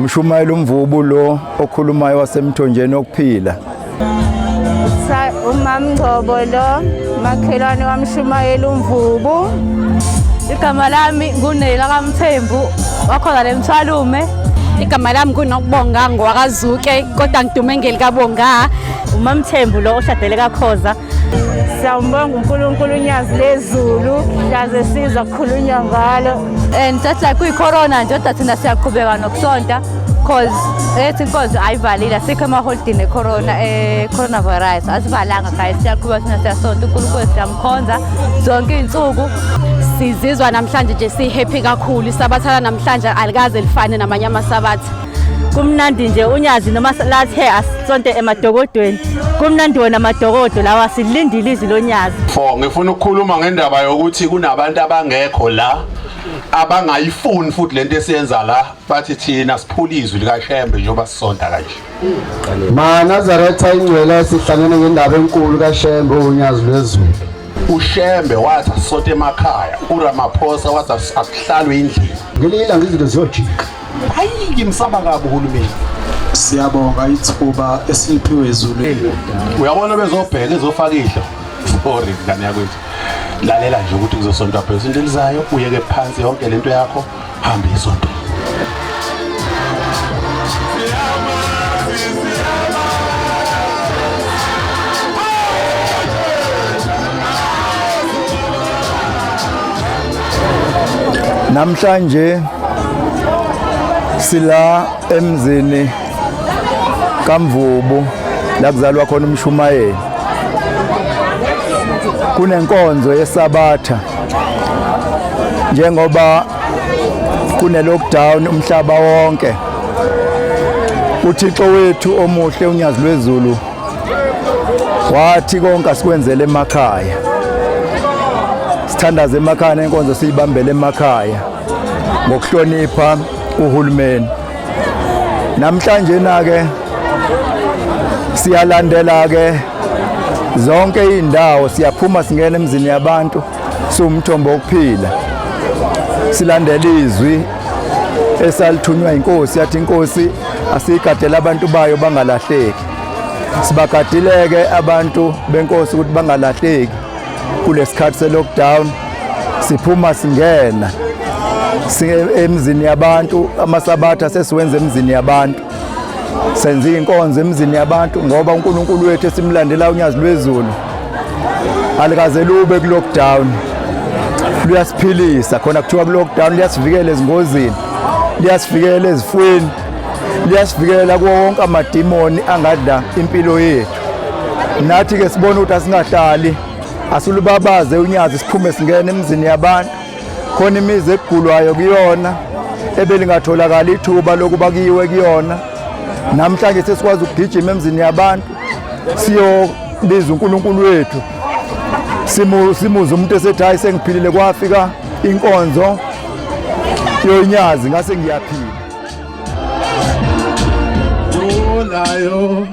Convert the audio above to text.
Umshumayeli uMvubu lo okhulumayo wasemthonjeni okuphila. Umamngcobo lo makhelwane wamshumayeli uMvubu. Igama lami nguNela kaMthembu wakhona leMthwalume. Igama lami nguNokubonga ngwakaZuke kodwa ngidume ngelikabonga. UMamthembu lo oshadele kaKhoza. Siyambonga uNkulunkulu unyazi lezulu yaze siza kukhulunywa ngalo. And just like kuyi-corona nje kodwa thina siyaqhubeka nokusonta cause ethi inkonzo ayivalile asikho emaholidini ne-corona coronavirus asivalanga guys siyaqhubeka thina siyasonta uNkulunkulu siyamkhonza zonke iy'nsuku. Sizizwa namhlanje nje si-happy kakhulu. Isabathana namhlanje alikaze lifane namanye amasabatha. Kumnandi nje unyazi noma lathe asonte emadokodweni. Kumnandi wona amadokodo lawa silindile izwi lonyazi. Ngifuna ukukhuluma ngendaba yokuthi kunabantu abangekho la abangayifuni futhi lento esiyenza la bathi thina siphula izwi likaShembe njengoba sisonta kanje. Nazaretha ingcwele sihlangene ngendaba enkulu kaShembe unyazi lwezulu. uShembe wathi asonte emakhaya, uRamaphosa wathi akuhlalwe endlini. Ngelinye ilanga izinto ziyojika. Hayi ngimsaba kabi uhulumeni. Siyabonga ithuba esiliphiwe ezulwini. Uyabona bezobheka ezofaka idlo. Sorry ngane yakwethu. Lalela nje ukuthi kuzosontwa phezulu into elizayo, uyeke phansi yonke lento yakho, hamba isonto. Namhlanje sila emzini kaMvubu la kuzalwa khona umshumayeli. Kunenkonzo yesabatha njengoba kune lockdown umhlaba wonke. uThixo wethu omuhle unyazi lwezulu wathi konke asikwenzele emakhaya. Sithandaze emakhaya nenkonzo siyibambele emakhaya ngokuhlonipha uhulumeni. Namhlanje na-ke siyalandela-ke zonke indawo, siyaphuma singena emzini yabantu siwumthombo wokuphila. Silandela izwi esalithunywa inkosi, yathi inkosi asiyigadele abantu bayo bangalahleki. Sibagadile-ke abantu benkosi ukuthi bangalahleki kulesikhathi se-lockdown. Siphuma singena emzini yabantu, amasabatha sesiwenza emzini yabantu. Senza inkonzo emzini yabantu ngoba uNkulunkulu wethu esimlandela unyazi lwezulu alikaze lube ku-lockdown. Luyasiphilisa khona kuthiwa ku-lockdown, liyasivikela ezingozini, liyasivikela ezifweni, liyasivikela kuwo wonke amadimoni angadla impilo yethu. Nathi-ke sibona ukuthi asingahlali, asulubabaze unyazi siphume singena emzini yabantu. Khona imizi egulwayo kuyona ebelingatholakala ithuba lokuba kiyiwe kuyona. Namhlanje sesikwazi ukugijima emzini yabantu siyobiza uNkulunkulu wethu, simuze umuntu esethi hayi sengiphilile kwafika inkonzo yonyazi ngase ngiyaphila. Olayo